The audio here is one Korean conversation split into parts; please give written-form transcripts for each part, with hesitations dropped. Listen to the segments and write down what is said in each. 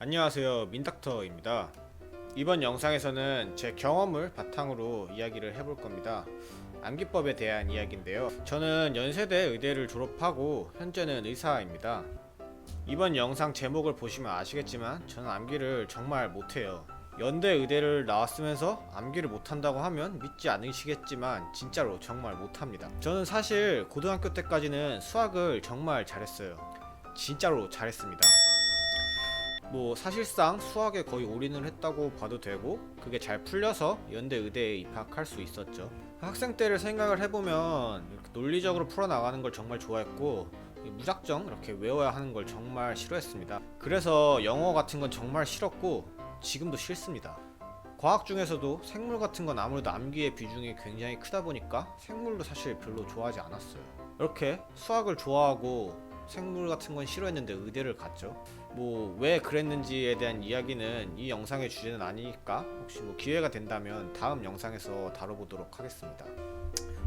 안녕하세요, 민닥터입니다. 이번 영상에서는 제 경험을 바탕으로 이야기를 해볼 겁니다. 암기법에 대한 이야기인데요. 저는 연세대 의대를 졸업하고 현재는 의사입니다. 이번 영상 제목을 보시면 아시겠지만 저는 암기를 정말 못해요. 연대 의대를 나왔으면서 암기를 못한다고 하면 믿지 않으시겠지만 진짜로 정말 못합니다. 저는 사실 고등학교 때까지는 수학을 정말 잘했어요. 진짜로 잘했습니다. 사실상 수학에 거의 올인을 했다고 봐도 되고, 그게 잘 풀려서 연대 의대에 입학할 수 있었죠. 학생 때를 생각을 해보면 이렇게 논리적으로 풀어나가는 걸 정말 좋아했고, 무작정 이렇게 외워야 하는 걸 정말 싫어했습니다. 그래서 영어 같은 건 정말 싫었고 지금도 싫습니다. 과학 중에서도 생물 같은 건 아무래도 암기의 비중이 굉장히 크다 보니까 생물도 사실 별로 좋아하지 않았어요. 이렇게 수학을 좋아하고 생물 같은 건 싫어했는데 의대를 갔죠. 왜 그랬는지에 대한 이야기는 이 영상의 주제는 아니니까 혹시 기회가 된다면 다음 영상에서 다뤄보도록 하겠습니다.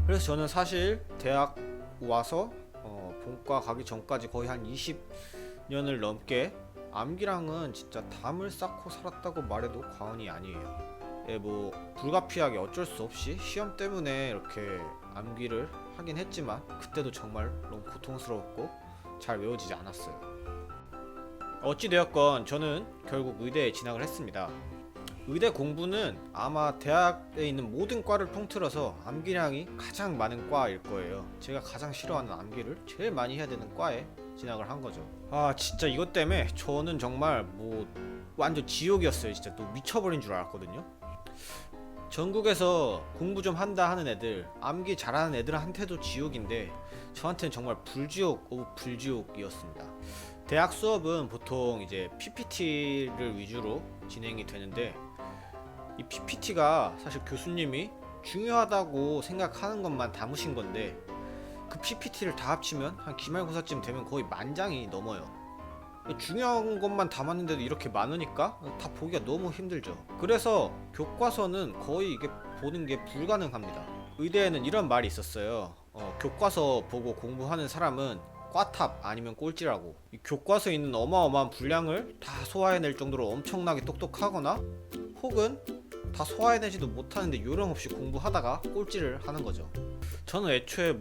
그래서 저는 사실 대학 와서 본과 가기 전까지 거의 한 20년을 넘게 암기랑은 진짜 담을 쌓고 살았다고 말해도 과언이 아니에요. 불가피하게 어쩔 수 없이 시험 때문에 이렇게 암기를 하긴 했지만 그때도 정말 너무 고통스러웠고 잘 외워지지 않았어요. 어찌되었건 저는 결국 의대에 진학을 했습니다. 의대 공부는 아마 대학에 있는 모든 과를 통틀어서 암기량이 가장 많은 과일 거예요. 제가 가장 싫어하는 암기를 제일 많이 해야 되는 과에 진학을 한 거죠. 진짜 이것 때문에 저는 정말 완전 지옥이었어요. 진짜 또 미쳐버린 줄 알았거든요. 전국에서 공부 좀 한다 하는 애들, 암기 잘하는 애들한테도 지옥인데 저한테는 정말 불지옥 오브 불지옥이었습니다. 대학 수업은 보통 이제 PPT를 위주로 진행이 되는데, 이 PPT가 사실 교수님이 중요하다고 생각하는 것만 담으신 건데, 그 PPT를 다 합치면 한 기말고사쯤 되면 거의 10,000장이 넘어요. 중요한 것만 담았는데도 이렇게 많으니까 다 보기가 너무 힘들죠. 그래서 교과서는 거의 이게 보는 게 불가능합니다. 의대에는 이런 말이 있었어요. 교과서 보고 공부하는 사람은 꽈탑 아니면 꼴찌라고. 이 교과서에 있는 어마어마한 분량을 다 소화해낼 정도로 엄청나게 똑똑하거나, 혹은 다 소화해내지도 못하는데 요령 없이 공부하다가 꼴찌를 하는 거죠. 저는 애초에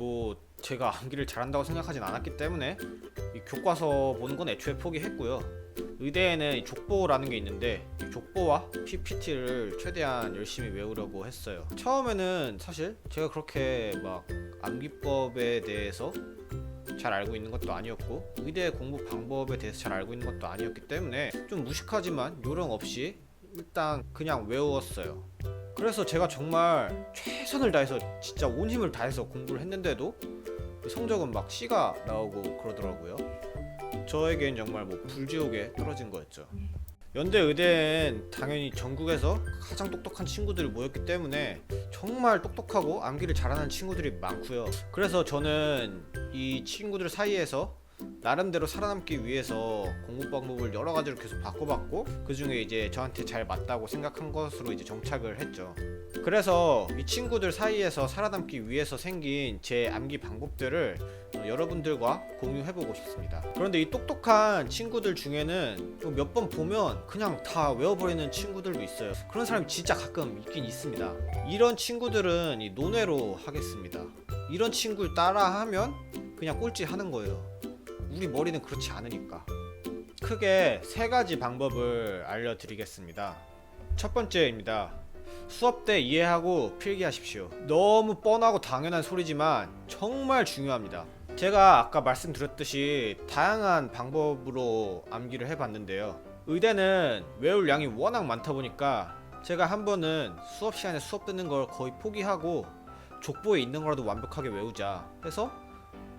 제가 암기를 잘한다고 생각하진 않았기 때문에 이 교과서 보는 건 애초에 포기했고요. 의대에는 이 족보라는 게 있는데, 이 족보와 PPT를 최대한 열심히 외우려고 했어요. 처음에는 사실 제가 그렇게 암기법에 대해서 잘 알고 있는 것도 아니었고, 의대 공부 방법에 대해서 잘 알고 있는 것도 아니었기 때문에 좀 무식하지만 요령 없이 일단 그냥 외웠어요. 그래서 제가 정말 최선을 다해서 진짜 온 힘을 다해서 공부를 했는데도 성적은 C가 나오고 그러더라고요. 저에겐 정말 불지옥에 떨어진 거였죠. 연대 의대엔 당연히 전국에서 가장 똑똑한 친구들이 모였기 때문에 정말 똑똑하고 암기를 잘하는 친구들이 많고요. 그래서 저는 이 친구들 사이에서 나름대로 살아남기 위해서 공부 방법을 여러 가지로 계속 바꿔봤고, 그 중에 이제 저한테 잘 맞다고 생각한 것으로 이제 정착을 했죠. 그래서 이 친구들 사이에서 살아남기 위해서 생긴 제 암기 방법들을 여러분들과 공유해보고 싶습니다. 그런데 이 똑똑한 친구들 중에는 몇 번 보면 그냥 다 외워버리는 친구들도 있어요. 그런 사람이 진짜 가끔 있긴 있습니다. 이런 친구들은 이 논외로 하겠습니다. 이런 친구를 따라하면 그냥 꼴찌 하는 거예요. 우리 머리는 그렇지 않으니까. 크게 3가지 방법을 알려드리겠습니다. 첫 번째입니다. 수업 때 이해하고 필기하십시오. 너무 뻔하고 당연한 소리지만 정말 중요합니다. 제가 아까 말씀드렸듯이 다양한 방법으로 암기를 해봤는데요. 의대는 외울 양이 워낙 많다 보니까 제가 한 번은 수업 시간에 수업 듣는 걸 거의 포기하고 족보에 있는 거라도 완벽하게 외우자 해서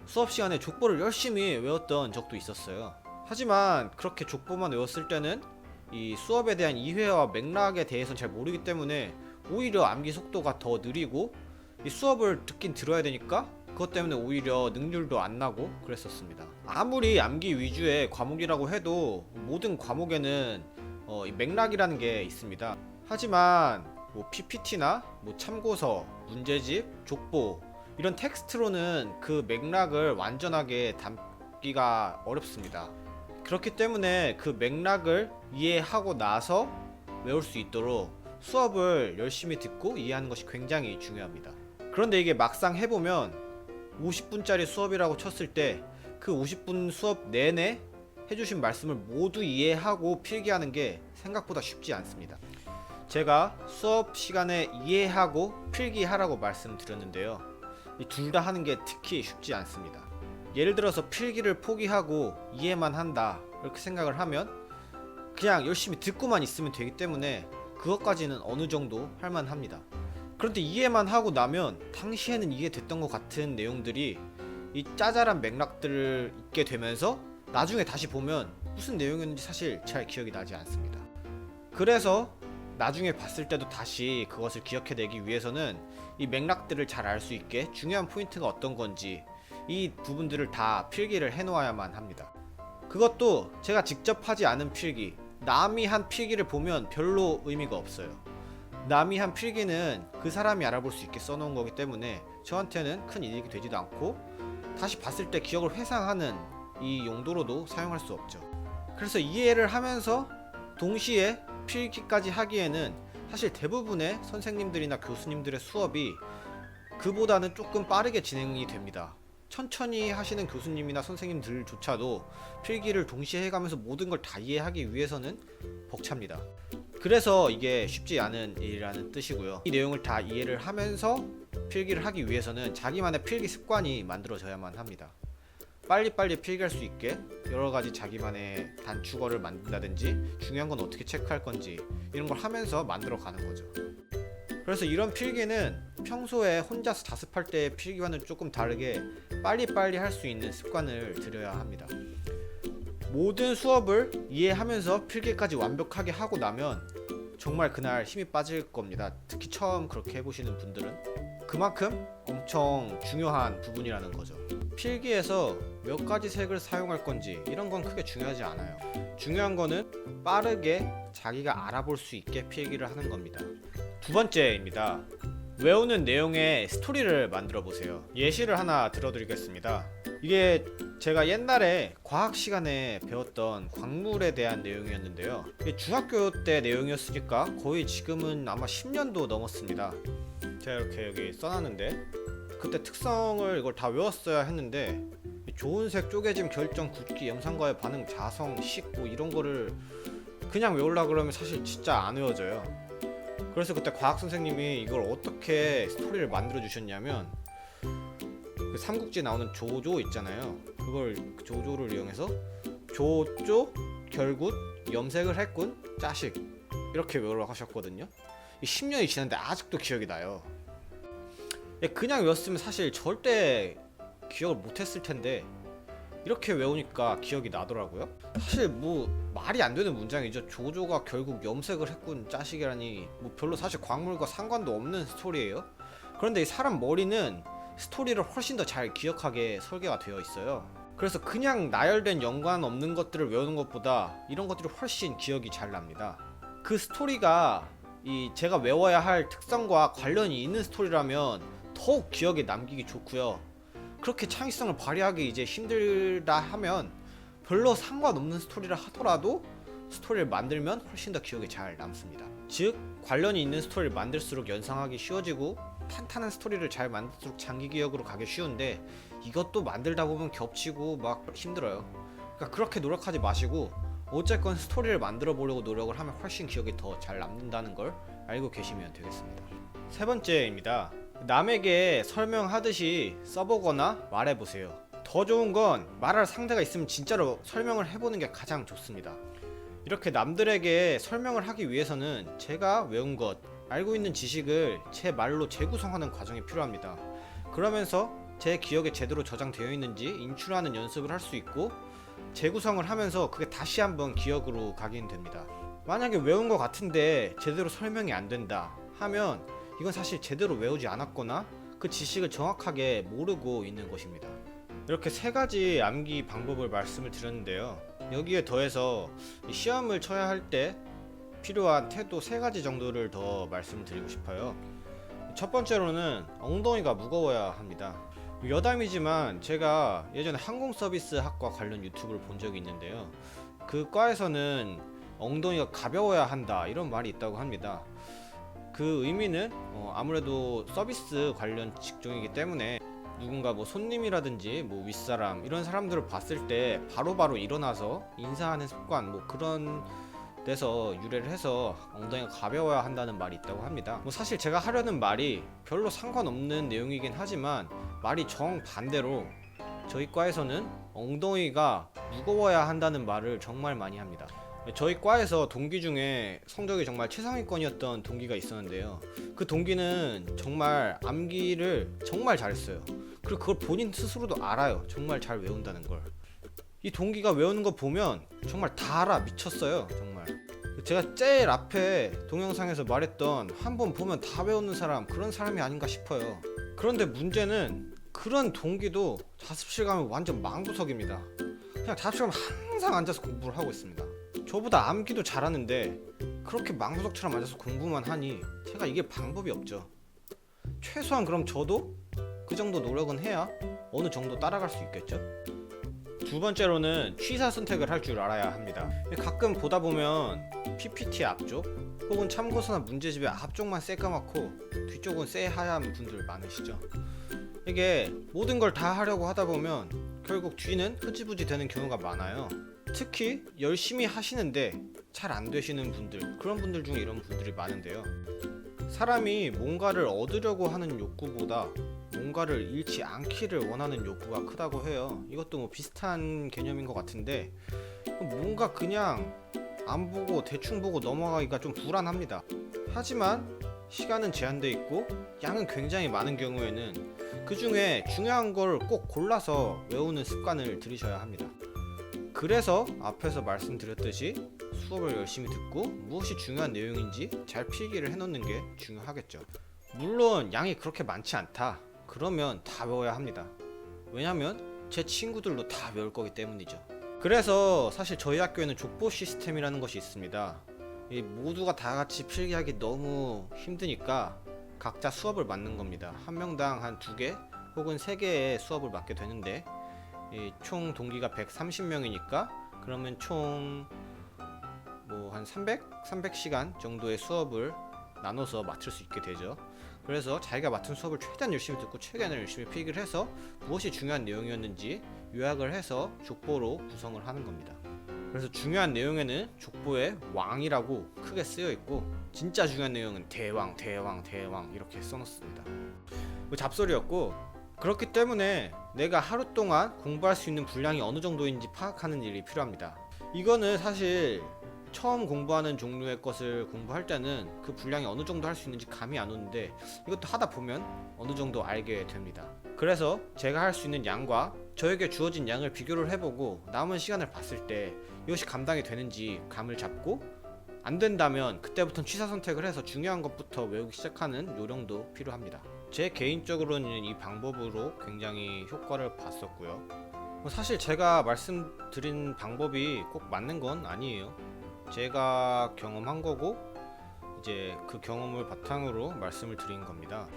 수업 시간에 족보를 열심히 외웠던 적도 있었어요. 하지만 그렇게 족보만 외웠을 때는 이 수업에 대한 이해와 맥락에 대해서는 잘 모르기 때문에 오히려 암기 속도가 더 느리고, 이 수업을 듣긴 들어야 되니까 그것 때문에 오히려 능률도 안 나고 그랬었습니다. 아무리 암기 위주의 과목이라고 해도 모든 과목에는 이 맥락이라는 게 있습니다. 하지만 PPT나 참고서, 문제집, 족보 이런 텍스트로는 그 맥락을 완전하게 담기가 어렵습니다. 그렇기 때문에 그 맥락을 이해하고 나서 외울 수 있도록 수업을 열심히 듣고 이해하는 것이 굉장히 중요합니다. 그런데 이게 막상 해보면 50분짜리 수업이라고 쳤을 때 그 50분 수업 내내 해주신 말씀을 모두 이해하고 필기하는 게 생각보다 쉽지 않습니다. 제가 수업 시간에 이해하고 필기하라고 말씀드렸는데요. 이 둘 다 하는 게 특히 쉽지 않습니다. 예를 들어서 필기를 포기하고 이해만 한다 이렇게 생각을 하면 그냥 열심히 듣고만 있으면 되기 때문에 그것까지는 어느 정도 할만합니다. 그런데 이해만 하고 나면 당시에는 이해됐던 것 같은 내용들이 이 짜잘한 맥락들을 잊게 되면서 나중에 다시 보면 무슨 내용이었는지 사실 잘 기억이 나지 않습니다. 그래서 나중에 봤을 때도 다시 그것을 기억해내기 위해서는 이 맥락들을 잘 알 수 있게 중요한 포인트가 어떤 건지 이 부분들을 다 필기를 해놓아야만 합니다. 그것도 제가 직접 하지 않은 필기, 남이 한 필기를 보면 별로 의미가 없어요. 남이 한 필기는 그 사람이 알아볼 수 있게 써놓은 거기 때문에 저한테는 큰 이익이 되지도 않고 다시 봤을 때 기억을 회상하는 이 용도로도 사용할 수 없죠. 그래서 이해를 하면서 동시에 필기까지 하기에는 사실 대부분의 선생님들이나 교수님들의 수업이 그보다는 조금 빠르게 진행이 됩니다. 천천히 하시는 교수님이나 선생님들조차도 필기를 동시에 해가면서 모든 걸 다 이해하기 위해서는 벅찹니다. 그래서 이게 쉽지 않은 일이라는 뜻이고요. 이 내용을 다 이해를 하면서 필기를 하기 위해서는 자기만의 필기 습관이 만들어져야만 합니다. 빨리빨리 필기할 수 있게 여러가지 자기만의 단축어를 만든다든지 중요한 건 어떻게 체크할 건지 이런 걸 하면서 만들어 가는 거죠. 그래서 이런 필기는 평소에 혼자서 자습할 때의 필기와는 조금 다르게 빨리빨리 할 수 있는 습관을 들여야 합니다. 모든 수업을 이해하면서 필기까지 완벽하게 하고 나면 정말 그날 힘이 빠질 겁니다. 특히 처음 그렇게 해보시는 분들은 그만큼 엄청 중요한 부분이라는 거죠. 필기에서 몇 가지 색을 사용할 건지 이런 건 크게 중요하지 않아요. 중요한 거는 빠르게 자기가 알아볼 수 있게 필기를 하는 겁니다. 두 번째입니다. 외우는 내용의 스토리를 만들어 보세요. 예시를 하나 들어드리겠습니다. 이게 제가 옛날에 과학 시간에 배웠던 광물에 대한 내용이었는데요. 이게 중학교 때 내용이었으니까 거의 지금은 아마 10년도 넘었습니다. 제가 이렇게 여기 써놨는데 그때 특성을 이걸 다 외웠어야 했는데 좋은 색, 쪼개짐, 결정, 굳기, 염산과의 반응, 자성, 식 뭐 이런 거를 그냥 외우려고 그러면 사실 진짜 안 외워져요. 그래서 그때 과학 선생님이 이걸 어떻게 스토리를 만들어 주셨냐면 그 삼국지에 나오는 조조 있잖아요. 그걸 그 조조를 이용해서 조조, 결굿, 염색을 했군, 짜식 이렇게 외우라고 하셨거든요. 10년이 지났는데 아직도 기억이 나요. 그냥 외웠으면 사실 절대 기억을 못했을 텐데 이렇게 외우니까 기억이 나더라고요. 사실 뭐 말이 안 되는 문장이죠. 조조가 결국 염색을 했군 짜식이라니 뭐 별로 사실 광물과 상관도 없는 스토리예요. 그런데 이 사람 머리는 스토리를 훨씬 더 잘 기억하게 설계가 되어 있어요. 그래서 그냥 나열된 연관 없는 것들을 외우는 것보다 이런 것들이 훨씬 기억이 잘 납니다. 그 스토리가 이 제가 외워야 할 특성과 관련이 있는 스토리라면 더욱 기억에 남기기 좋고요. 그렇게 창의성을 발휘하기 이제 힘들다 하면 별로 상관없는 스토리를 하더라도 스토리를 만들면 훨씬 더 기억에 잘 남습니다. 즉 관련이 있는 스토리를 만들수록 연상하기 쉬워지고 탄탄한 스토리를 잘 만들수록 장기 기억으로 가기 쉬운데 이것도 만들다 보면 겹치고 막 힘들어요. 그러니까 그렇게 노력하지 마시고 어쨌건 스토리를 만들어 보려고 노력을 하면 훨씬 기억이 더 잘 남는다는 걸 알고 계시면 되겠습니다. 세 번째입니다. 남에게 설명하듯이 써보거나 말해보세요. 더 좋은 건 말할 상대가 있으면 진짜로 설명을 해보는 게 가장 좋습니다. 이렇게 남들에게 설명을 하기 위해서는 제가 외운 것, 알고 있는 지식을 제 말로 재구성하는 과정이 필요합니다. 그러면서 제 기억에 제대로 저장되어 있는지 인출하는 연습을 할 수 있고 재구성을 하면서 그게 다시 한번 기억으로 각인 됩니다. 만약에 외운 것 같은데 제대로 설명이 안 된다 하면 이건 사실 제대로 외우지 않았거나 그 지식을 정확하게 모르고 있는 것입니다. 이렇게 세 가지 암기 방법을 말씀을 드렸는데요. 여기에 더해서 시험을 쳐야 할 때 필요한 태도 세 가지 정도를 더 말씀을 드리고 싶어요. 첫 번째로는 엉덩이가 무거워야 합니다. 여담이지만 제가 예전에 항공서비스 학과 관련 유튜브를 본 적이 있는데요. 그 과에서는 엉덩이가 가벼워야 한다 이런 말이 있다고 합니다. 그 의미는 아무래도 서비스 관련 직종이기 때문에 누군가 뭐 손님이라든지 뭐 윗사람 이런 사람들을 봤을 때 바로바로 일어나서 인사하는 습관 뭐 그런 데서 유래를 해서 엉덩이가 가벼워야 한다는 말이 있다고 합니다. 뭐 사실 제가 하려는 말이 별로 상관없는 내용이긴 하지만 말이 정반대로 저희 과에서는 엉덩이가 무거워야 한다는 말을 정말 많이 합니다. 저희 과에서 동기 중에 성적이 정말 최상위권이었던 동기가 있었는데요. 그 동기는 정말 암기를 정말 잘했어요. 그리고 그걸 본인 스스로도 알아요. 정말 잘 외운다는 걸. 이 동기가 외우는 거 보면 정말 다 알아. 미쳤어요. 정말. 제가 제일 앞에 동영상에서 말했던 한 번 보면 다 외우는 사람, 그런 사람이 아닌가 싶어요. 그런데 문제는 그런 동기도 자습실 가면 완전 망부석입니다. 그냥 자습실 가면 항상 앉아서 공부를 하고 있습니다. 저보다 암기도 잘하는데 그렇게 망부석처럼 앉아서 공부만 하니 제가 이게 방법이 없죠. 최소한 그럼 저도 그 정도 노력은 해야 어느 정도 따라갈 수 있겠죠. 두 번째로는 취사 선택을 할 줄 알아야 합니다. 가끔 보다 보면 PPT 앞쪽 혹은 참고서나 문제집의 앞쪽만 새까맣고 뒤쪽은 새하얀 분들 많으시죠. 이게 모든 걸 다 하려고 하다 보면 결국 뒤는 흐지부지 되는 경우가 많아요. 특히 열심히 하시는데 잘 안 되시는 분들, 그런 분들 중에 이런 분들이 많은데요. 사람이 뭔가를 얻으려고 하는 욕구보다 뭔가를 잃지 않기를 원하는 욕구가 크다고 해요. 이것도 뭐 비슷한 개념인 것 같은데 뭔가 그냥 안 보고 대충 보고 넘어가기가 좀 불안합니다. 하지만 시간은 제한돼 있고 양은 굉장히 많은 경우에는 그 중에 중요한 걸 꼭 골라서 외우는 습관을 들이셔야 합니다. 그래서 앞에서 말씀드렸듯이 수업을 열심히 듣고 무엇이 중요한 내용인지 잘 필기를 해놓는 게 중요하겠죠. 물론 양이 그렇게 많지 않다. 그러면 다 외워야 합니다. 왜냐면 제 친구들도 다 외울 거기 때문이죠. 그래서 사실 저희 학교에는 족보 시스템이라는 것이 있습니다. 이 모두가 다 같이 필기하기 너무 힘드니까 각자 수업을 맡는 겁니다. 한 명당 한 2개 혹은 3개의 수업을 맡게 되는데 총 동기가 130명이니까 그러면 총 뭐 한 300시간 정도의 수업을 나눠서 맡을 수 있게 되죠. 그래서 자기가 맡은 수업을 최대한 열심히 듣고 최대한 열심히 필기를 해서 무엇이 중요한 내용이었는지 요약을 해서 족보로 구성을 하는 겁니다. 그래서 중요한 내용에는 족보에 왕이라고 크게 쓰여 있고 진짜 중요한 내용은 대왕 이렇게 써놓습니다. 뭐 잡소리였고, 그렇기 때문에 내가 하루 동안 공부할 수 있는 분량이 어느 정도인지 파악하는 일이 필요합니다. 이거는 사실 처음 공부하는 종류의 것을 공부할 때는 그 분량이 어느 정도 할 수 있는지 감이 안 오는데 이것도 하다 보면 어느 정도 알게 됩니다. 그래서 제가 할 수 있는 양과 저에게 주어진 양을 비교를 해보고 남은 시간을 봤을 때 이것이 감당이 되는지 감을 잡고 안 된다면 그때부터는 취사 선택을 해서 중요한 것부터 외우기 시작하는 요령도 필요합니다. 제 개인적으로는 이 방법으로 굉장히 효과를 봤었고요. 사실 제가 말씀드린 방법이 꼭 맞는 건 아니에요. 제가 경험한 거고 이제 그 경험을 바탕으로 말씀을 드린 겁니다.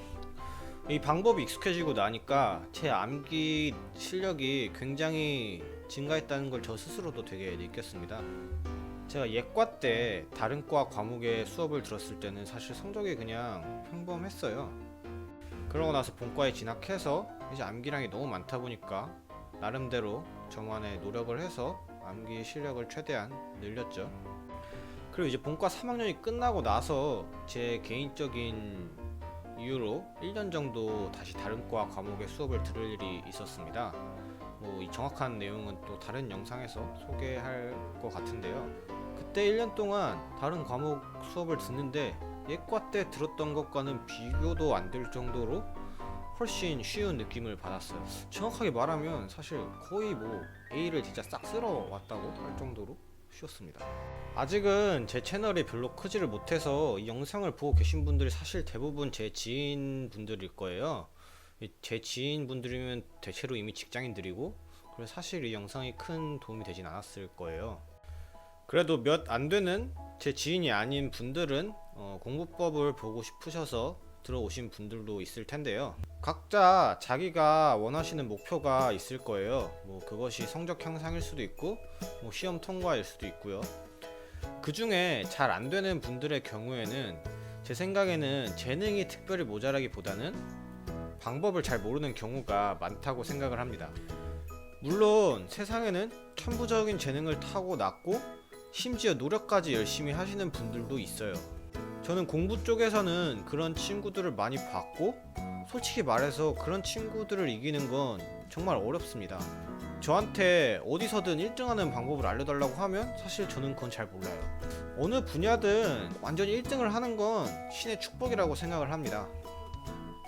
이 방법이 익숙해지고 나니까 제 암기 실력이 굉장히 증가했다는 걸 저 스스로도 되게 느꼈습니다. 제가 예과 때 다른 과 과목의 수업을 들었을 때는 사실 성적이 그냥 평범했어요. 그러고 나서 본과에 진학해서 이제 암기량이 너무 많다 보니까 나름대로 저만의 노력을 해서 암기 실력을 최대한 늘렸죠. 그리고 이제 본과 3학년이 끝나고 나서 제 개인적인 이유로 1년 정도 다시 다른 과 과목의 수업을 들을 일이 있었습니다. 뭐 이 정확한 내용은 또 다른 영상에서 소개할 것 같은데요. 그때 1년 동안 다른 과목 수업을 듣는데 예과 때 들었던 것과는 비교도 안 될 정도로 훨씬 쉬운 느낌을 받았어요. 정확하게 말하면 사실 거의 뭐 A를 진짜 싹 쓸어 왔다고 할 정도로 쉬웠습니다. 아직은 제 채널이 별로 크지를 못해서 이 영상을 보고 계신 분들이 사실 대부분 제 지인분들일 거예요. 제 지인분들이면 대체로 이미 직장인들이고, 그래서 사실 이 영상이 큰 도움이 되진 않았을 거예요. 그래도 몇 안 되는 제 지인이 아닌 분들은 공부법을 보고 싶으셔서 들어오신 분들도 있을 텐데요. 각자 자기가 원하시는 목표가 있을 거예요. 뭐 그것이 성적 향상일 수도 있고 뭐 시험 통과일 수도 있고요. 그 중에 잘 안 되는 분들의 경우에는 제 생각에는 재능이 특별히 모자라기보다는 방법을 잘 모르는 경우가 많다고 생각을 합니다. 물론 세상에는 천부적인 재능을 타고났고 심지어 노력까지 열심히 하시는 분들도 있어요. 저는 공부 쪽에서는 그런 친구들을 많이 봤고 솔직히 말해서 그런 친구들을 이기는 건 정말 어렵습니다. 저한테 어디서든 1등하는 방법을 알려달라고 하면 사실 저는 그건 잘 몰라요. 어느 분야든 완전히 1등을 하는 건 신의 축복이라고 생각을 합니다.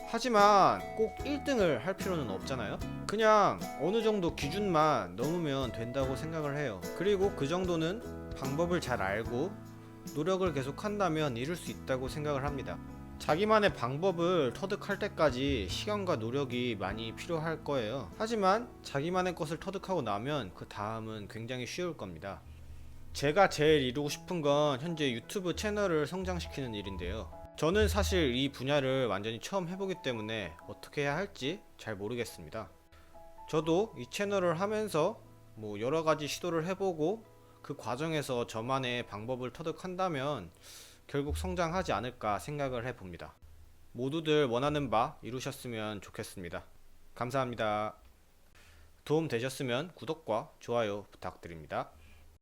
하지만 꼭 1등을 할 필요는 없잖아요. 그냥 어느 정도 기준만 넘으면 된다고 생각을 해요. 그리고 그 정도는 방법을 잘 알고 노력을 계속 한다면 이룰 수 있다고 생각을 합니다. 자기만의 방법을 터득할 때까지 시간과 노력이 많이 필요할 거예요. 하지만 자기만의 것을 터득하고 나면 그 다음은 굉장히 쉬울 겁니다. 제가 제일 이루고 싶은 건 현재 유튜브 채널을 성장시키는 일인데요. 저는 사실 이 분야를 완전히 처음 해보기 때문에 어떻게 해야 할지 잘 모르겠습니다. 저도 이 채널을 하면서 뭐 여러가지 시도를 해보고 그 과정에서 저만의 방법을 터득한다면 결국 성장하지 않을까 생각을 해봅니다. 모두들 원하는 바 이루셨으면 좋겠습니다. 감사합니다. 도움 되셨으면 구독과 좋아요 부탁드립니다.